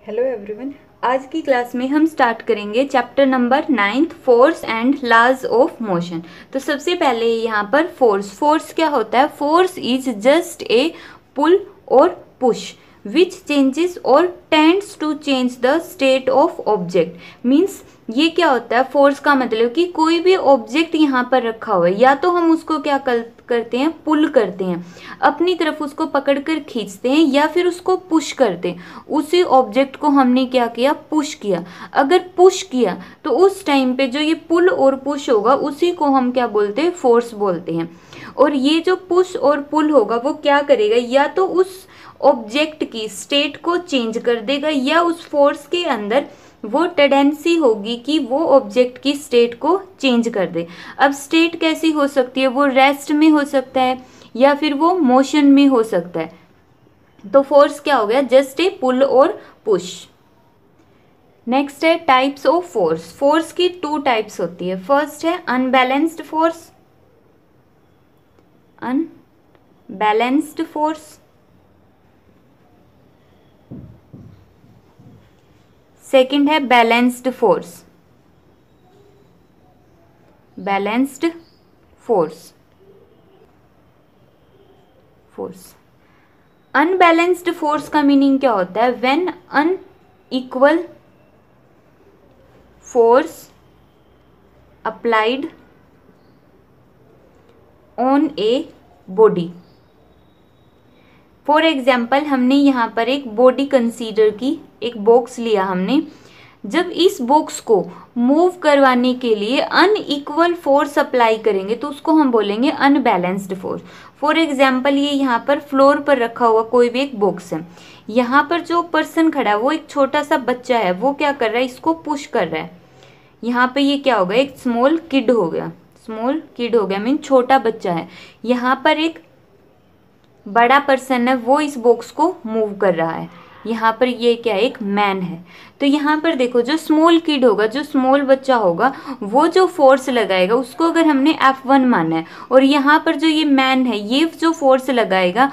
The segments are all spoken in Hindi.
Hello everyone. आज की क्लास में हम स्टार्ट करेंगे chapter number 9 force and laws of motion. तो सबसे पहले यहाँ पर फोर्स क्या होता है। Force is just a pull और पुश विच चेंजेस और tends to change the state of object. Means ये क्या होता है, फोर्स का मतलब कि कोई भी ऑब्जेक्ट यहाँ पर रखा हुआ है, या तो हम उसको क्या करते हैं, पुल करते हैं, अपनी तरफ उसको पकड़कर खींचते हैं, या फिर उसको पुश करते हैं। उसी ऑब्जेक्ट को हमने क्या किया, पुश किया। अगर पुश किया तो उस टाइम पे जो ये पुल और पुश होगा उसी को हम क्या बोलते हैं, फोर्स बोलते हैं। और ये जो पुश और पुल होगा वो क्या करेगा, या तो उस ऑब्जेक्ट की स्टेट को चेंज कर देगा, या उस फोर्स के अंदर वो टेंडेंसी होगी कि वो ऑब्जेक्ट की स्टेट को चेंज कर दे। अब स्टेट कैसी हो सकती है, वो रेस्ट में हो सकता है या फिर वो मोशन में हो सकता है। तो फोर्स क्या हो गया, जस्ट ए पुल और पुश। नेक्स्ट है टाइप्स ऑफ फोर्स। फोर्स की 2 टाइप्स होती है। फर्स्ट है unbalanced force, unbalanced force. Second है balanced force, balanced force. Unbalanced force का मीनिंग क्या होता है, when unequal force applied on a body. For example, हमने यहाँ पर एक बॉडी कंसीडर की, एक बॉक्स लिया हमने। जब इस बॉक्स को मूव करवाने के लिए अनइक्वल फोर्स अप्लाई करेंगे तो उसको हम बोलेंगे अनबैलेंस्ड फोर्स। फॉर एग्जाम्पल, ये यहाँ पर फ्लोर पर रखा हुआ कोई भी एक बॉक्स है। यहाँ पर जो पर्सन खड़ा है वो एक छोटा सा बच्चा है, वो क्या कर रहा है, इसको पुश कर रहा है। यहाँ पे ये क्या होगा, एक स्मॉल किड हो गया, स्मॉल किड हो गया मीन छोटा बच्चा है। यहाँ पर एक बड़ा पर्सन है, वो इस बॉक्स को मूव कर रहा है। यहाँ पर ये क्या है, एक मैन है। तो यहाँ पर देखो, जो स्मॉल किड होगा, जो स्मॉल बच्चा होगा, वो जो फोर्स लगाएगा उसको अगर हमने F1 माना है, और यहाँ पर जो ये मैन है, ये जो फोर्स लगाएगा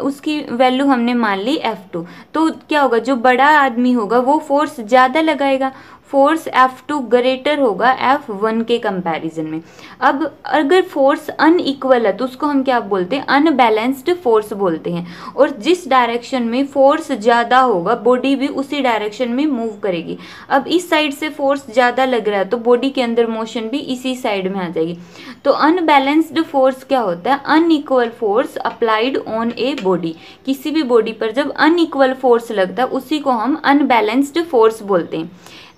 उसकी वैल्यू हमने मान ली F2। तो क्या होगा, जो बड़ा आदमी होगा वो फोर्स ज़्यादा लगाएगा, फोर्स F2 ग्रेटर होगा F1 के कंपैरिजन में। अब अगर फोर्स अनइक्वल है तो उसको हम क्या बोलते हैं, अनबैलेंस्ड फोर्स बोलते हैं। और जिस डायरेक्शन में फोर्स ज़्यादा होगा, बॉडी भी उसी डायरेक्शन में मूव करेगी। अब इस साइड से फोर्स ज़्यादा लग रहा है तो बॉडी के अंदर मोशन भी इसी साइड में आ जाएगी। तो अनबैलेंस्ड फोर्स क्या होता है, unequal force applied on a body. किसी भी बॉडी पर जब अनइक्वल फोर्स लगता है उसी को हम अनबैलेंस्ड फोर्स बोलते हैं।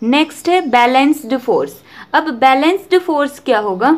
नेक्स्ट है बैलेंस्ड फोर्स। अब बैलेंस्ड फोर्स क्या होगा,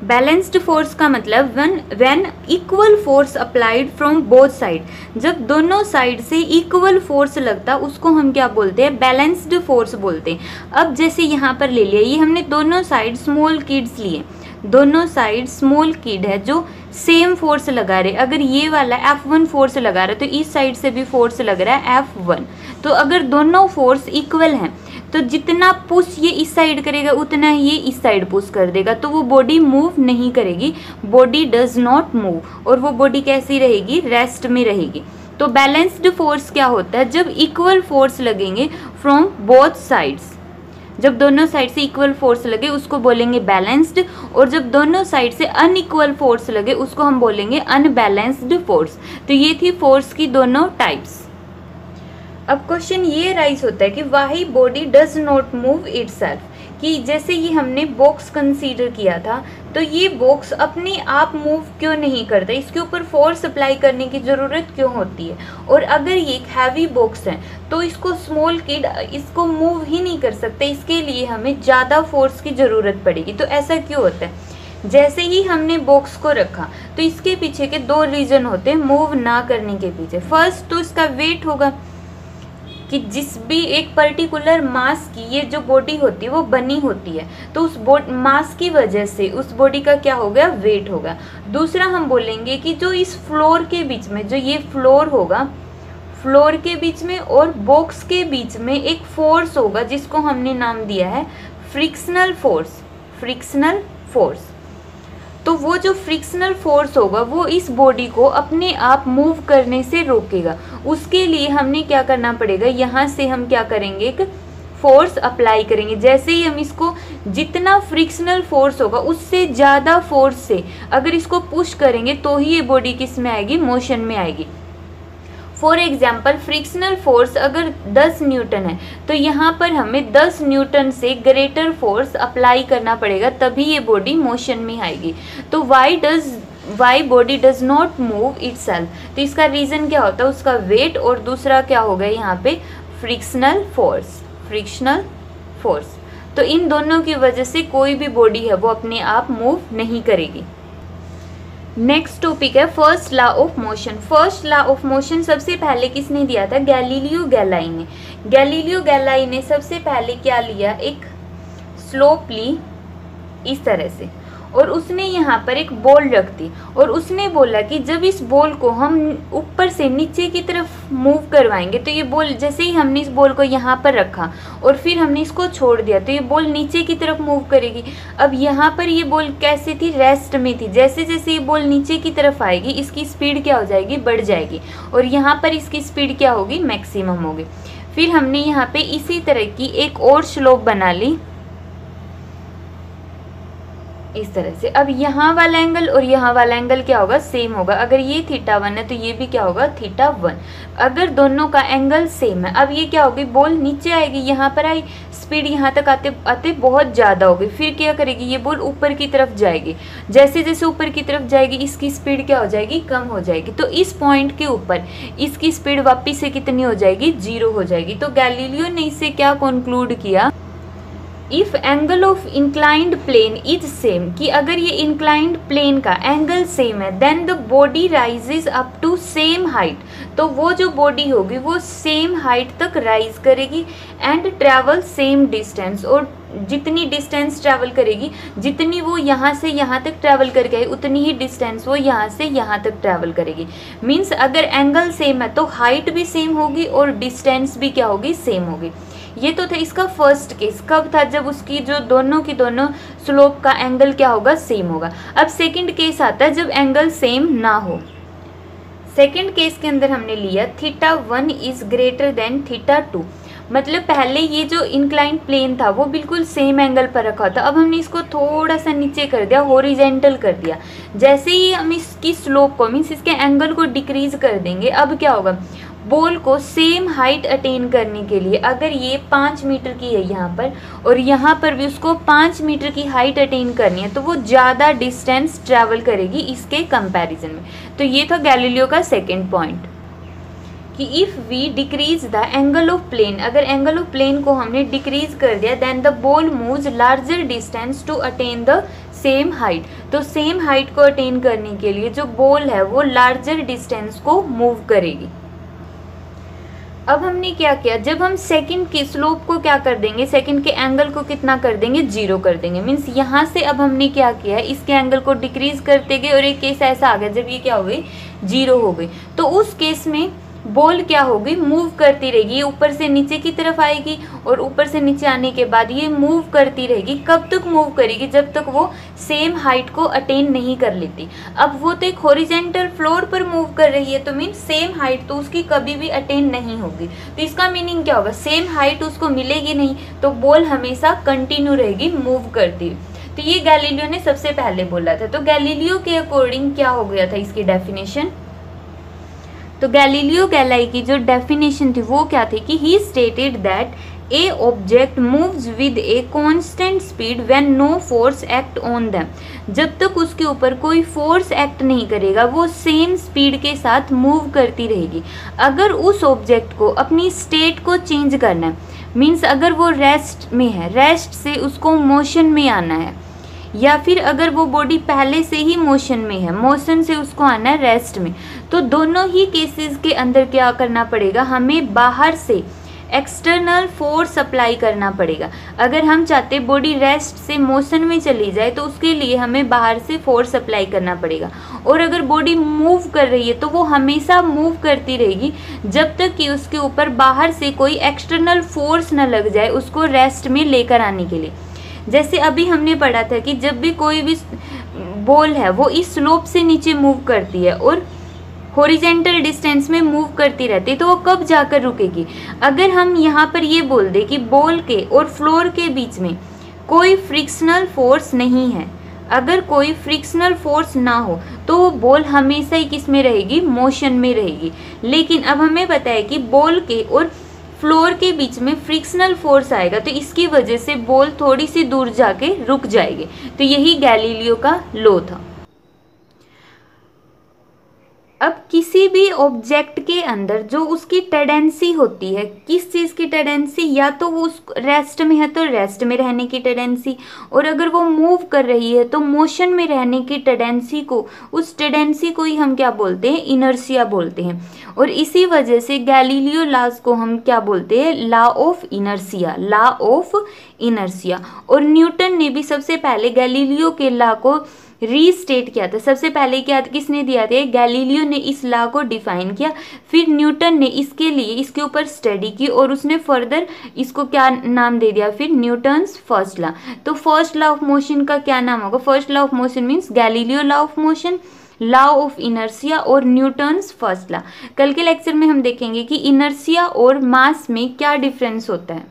बैलेंस्ड फोर्स का मतलब when equal force applied from both side. जब दोनों साइड से इक्वल फोर्स लगता उसको हम क्या बोलते हैं, बैलेंस्ड फोर्स बोलते हैं। अब जैसे यहाँ पर ले लिया, ये हमने दोनों साइड स्मॉल किड्स लिए, दोनों साइड स्मॉल किड है जो सेम फोर्स लगा रहे। अगर ये वाला F1 फोर्स लगा रहा है तो इस साइड से भी फोर्स लग रहा है F1। तो अगर दोनों फोर्स इक्वल हैं तो जितना पुश ये इस साइड करेगा उतना ही ये इस साइड पुश कर देगा, तो वो बॉडी मूव नहीं करेगी, बॉडी डज नॉट मूव, और वो बॉडी कैसी रहेगी, रेस्ट में रहेगी। तो बैलेंस्ड फोर्स क्या होता है, जब इक्वल फोर्स लगेंगे फ्रॉम बोथ साइड्स। जब दोनों साइड से इक्वल फोर्स लगे उसको बोलेंगे बैलेंस्ड, और जब दोनों साइड से अनइक्वल फोर्स लगे उसको हम बोलेंगे अनबैलेंस्ड फोर्स। तो ये थी फोर्स की दोनों टाइप्स। अब क्वेश्चन ये राइज होता है कि why body does not move itself, कि जैसे ये हमने बॉक्स कंसीडर किया था तो ये बॉक्स अपने आप मूव क्यों नहीं करता, इसके ऊपर फोर्स अप्लाई करने की ज़रूरत क्यों होती है। और अगर ये एक हैवी बॉक्स है तो इसको स्मॉल किड इसको मूव ही नहीं कर सकते, इसके लिए हमें ज़्यादा फोर्स की ज़रूरत पड़ेगी। तो ऐसा क्यों होता है, जैसे ही हमने बॉक्स को रखा तो इसके पीछे के 2 रीज़न होते हैं मूव ना करने के पीछे। फर्स्ट तो इसका वेट होगा, कि जिस भी एक पर्टिकुलर मास की ये जो बॉडी होती है वो बनी होती है, तो उस मास की वजह से उस बॉडी का क्या हो गया, वेट होगा। दूसरा हम बोलेंगे कि जो इस फ्लोर के बीच में, जो ये फ्लोर होगा, फ्लोर के बीच में और बॉक्स के बीच में एक फोर्स होगा जिसको हमने नाम दिया है फ्रिक्शनल फोर्स, फ्रिक्शनल फोर्स। तो वो जो फ्रिक्शनल फोर्स होगा वो इस बॉडी को अपने आप मूव करने से रोकेगा। उसके लिए हमने क्या करना पड़ेगा, यहाँ से हम क्या करेंगे, एक फोर्स अप्लाई करेंगे। जैसे ही हम इसको, जितना फ्रिक्शनल फोर्स होगा उससे ज़्यादा फोर्स से अगर इसको पुश करेंगे तो ही ये बॉडी किस में आएगी, मोशन में आएगी। फॉर एग्जाम्पल फ्रिक्शनल फोर्स अगर 10 न्यूटन है तो यहाँ पर हमें 10 न्यूटन से ग्रेटर फोर्स अप्लाई करना पड़ेगा, तभी ये बॉडी मोशन में आएगी। तो why body does not move itself, तो इसका रीज़न क्या होता है, उसका वेट, और दूसरा क्या होगा यहाँ पे फ्रिक्शनल फोर्स। तो इन दोनों की वजह से कोई भी बॉडी है वो अपने आप मूव नहीं करेगी। नेक्स्ट टॉपिक है first law of motion. First law of motion सबसे पहले किसने दिया था, गैलीलियो गैलाई ने। गैलीलियो गैलाई ने सबसे पहले क्या लिया, एक स्लोप ली इस तरह से, और उसने यहाँ पर एक बॉल रख दी, और उसने बोला कि जब इस बॉल को हम ऊपर से नीचे की तरफ मूव करवाएंगे तो ये बॉल, जैसे ही हमने इस बॉल को यहाँ पर रखा और फिर हमने इसको छोड़ दिया तो ये बॉल नीचे की तरफ मूव करेगी। अब यहाँ पर ये बॉल कैसे थी, रेस्ट में थी। जैसे जैसे ये बॉल नीचे की तरफ आएगी इसकी स्पीड क्या हो जाएगी, बढ़ जाएगी, और यहाँ पर इसकी स्पीड क्या होगी, मैक्सिमम होगी। फिर हमने यहाँ पे इसी तरह की एक और स्लोप बना ली इस तरह से। अब यहाँ वाला एंगल और यहाँ वाला एंगल क्या होगा, सेम होगा। अगर ये θ1 है तो ये भी क्या होगा, θ1। अगर दोनों का एंगल सेम है, अब ये क्या होगी, बॉल नीचे आएगी, यहाँ पर आई, स्पीड यहाँ तक आते आते बहुत ज़्यादा होगी, फिर क्या करेगी, ये बॉल ऊपर की तरफ जाएगी। जैसे जैसे ऊपर की तरफ जाएगी इसकी स्पीड क्या हो जाएगी, कम हो जाएगी। तो इस पॉइंट के ऊपर इसकी स्पीड वापिस से कितनी हो जाएगी, 0 हो जाएगी। तो गैलीलियो ने इससे क्या कंक्लूड किया, if angle of inclined plane is same, कि अगर ये इंक्लाइंड प्लेन का एंगल सेम है, then the body rises up to same height, तो वो जो बॉडी होगी वो सेम हाइट तक राइज करेगी, एंड ट्रैवल सेम डिस्टेंस, और जितनी डिस्टेंस ट्रैवल करेगी, जितनी वो यहाँ से यहाँ तक ट्रैवल करके आई उतनी ही डिस्टेंस वो यहाँ से यहाँ तक ट्रैवल करेगी। मीन्स अगर एंगल सेम है तो हाइट भी सेम होगी और डिस्टेंस भी क्या होगी, सेम होगी। ये तो था इसका फर्स्ट केस, कब था, जब उसकी जो दोनों की दोनों स्लोप का एंगल क्या होगा, सेम होगा। अब सेकंड केस आता है जब एंगल सेम ना हो। सेकंड केस के अंदर हमने लिया θ1 इज ग्रेटर देन θ2, मतलब पहले ये जो इंक्लाइंड प्लेन था वो बिल्कुल सेम एंगल पर रखा था, अब हमने इसको थोड़ा सा नीचे कर दिया, हॉरिजेंटल कर दिया। जैसे ही हम इसकी स्लोप को, मीन्स इसके एंगल को डिक्रीज कर देंगे, अब क्या होगा, बॉल को सेम हाइट अटेन करने के लिए, अगर ये 5 मीटर की है यहाँ पर और यहाँ पर भी उसको 5 मीटर की हाइट अटेन करनी है, तो वो ज़्यादा डिस्टेंस ट्रैवल करेगी इसके कंपैरिजन में। तो ये था गैलीलियो का सेकंड पॉइंट कि if we decrease the angle of plane, अगर एंगल ऑफ प्लेन को हमने डिक्रीज कर दिया, then the ball moves larger distance to attain the same height, तो सेम हाइट को अटेन करने के लिए जो बॉल है वो लार्जर डिस्टेंस को मूव करेगी। अब हमने क्या किया, जब हम सेकंड की स्लोप को क्या कर देंगे, सेकंड के एंगल को कितना कर देंगे, 0 कर देंगे। मीन्स यहाँ से अब हमने क्या किया है, इसके एंगल को डिक्रीज करते गए और एक केस ऐसा आ गया जब ये क्या हो गई, 0 हो गई। तो उस केस में बॉल क्या होगी, मूव करती रहेगी, ये ऊपर से नीचे की तरफ आएगी और ऊपर से नीचे आने के बाद ये मूव करती रहेगी। कब तक मूव करेगी, जब तक वो सेम हाइट को अटेन नहीं कर लेती। अब वो तो एक हॉरिजेंटल फ्लोर पर मूव कर रही है, तो मीन सेम हाइट तो उसकी कभी भी अटेन नहीं होगी। तो इसका मीनिंग क्या होगा, सेम हाइट उसको मिलेगी नहीं, तो बॉल हमेशा कंटिन्यू रहेगी मूव करती। तो ये गैलीलियो ने सबसे पहले बोला था। तो गैलीलियो के अकॉर्डिंग क्या हो गया था इसकी डेफिनेशन, तो गैलीलियो गैलाई की जो डेफिनेशन थी वो क्या थी कि he stated that a object moves with a constant speed when no force act on them, जब तक उसके ऊपर कोई फोर्स एक्ट नहीं करेगा वो सेम स्पीड के साथ मूव करती रहेगी। अगर उस ऑब्जेक्ट को अपनी स्टेट को चेंज करना है, मीन्स अगर वो रेस्ट में है, रेस्ट से उसको मोशन में आना है, या फिर अगर वो बॉडी पहले से ही मोशन में है, मोशन से उसको आना है रेस्ट में, तो दोनों ही केसेस के अंदर क्या करना पड़ेगा, हमें बाहर से एक्सटर्नल फोर्स अप्लाई करना पड़ेगा। अगर हम चाहते बॉडी रेस्ट से मोशन में चली जाए तो उसके लिए हमें बाहर से फोर्स अप्लाई करना पड़ेगा। और अगर बॉडी मूव कर रही है तो वो हमेशा मूव करती रहेगी जब तक कि उसके ऊपर बाहर से कोई एक्सटर्नल फोर्स न लग जाए उसको रेस्ट में लेकर आने के लिए। जैसे अभी हमने पढ़ा था कि जब भी कोई भी बॉल है वो इस स्लोप से नीचे मूव करती है और हॉरिजेंटल डिस्टेंस में मूव करती रहती है, तो वो कब जाकर रुकेगी? अगर हम यहाँ पर ये बोल दें कि बॉल के और फ्लोर के बीच में कोई फ्रिक्शनल फोर्स नहीं है, अगर कोई फ्रिक्शनल फोर्स ना हो तो वो बॉल हमेशा ही किस में रहेगी? मोशन में रहेगी। लेकिन अब हमें पता है कि बॉल के और फ्लोर के बीच में फ्रिक्शनल फोर्स आएगा, तो इसकी वजह से बॉल थोड़ी सी दूर जाके रुक जाएगी। तो यही गैलीलियो का लॉ था। अब किसी भी ऑब्जेक्ट के अंदर जो उसकी टेंडेंसी होती है, किस चीज़ की टेंडेंसी? या तो वो उस रेस्ट में है तो रेस्ट में रहने की टेंडेंसी, और अगर वो मूव कर रही है तो मोशन में रहने की टेंडेंसी को, उस टेंडेंसी को ही हम क्या बोलते हैं? इनर्शिया बोलते हैं। और इसी वजह से गैलीलियो लॉज को हम क्या बोलते हैं? Law of inertia, law of inertia. और न्यूटन ने भी सबसे पहले गैलीलियो के लॉ को रीस्टेट किया था। सबसे पहले क्या किसने दिया था? गैलीलियो ने इस लॉ को डिफाइन किया, फिर न्यूटन ने इसके लिए इसके ऊपर स्टडी की और उसने फर्दर इसको क्या नाम दे दिया? फिर न्यूटन्स फर्स्ट लॉ। तो फर्स्ट लॉ ऑफ मोशन का क्या नाम होगा? First law of motion means Galileo law of motion, law of inertia और न्यूटन्स फर्स्ट लॉ। कल के लेक्चर में हम देखेंगे कि इनर्शिया और मास में क्या डिफरेंस होता है।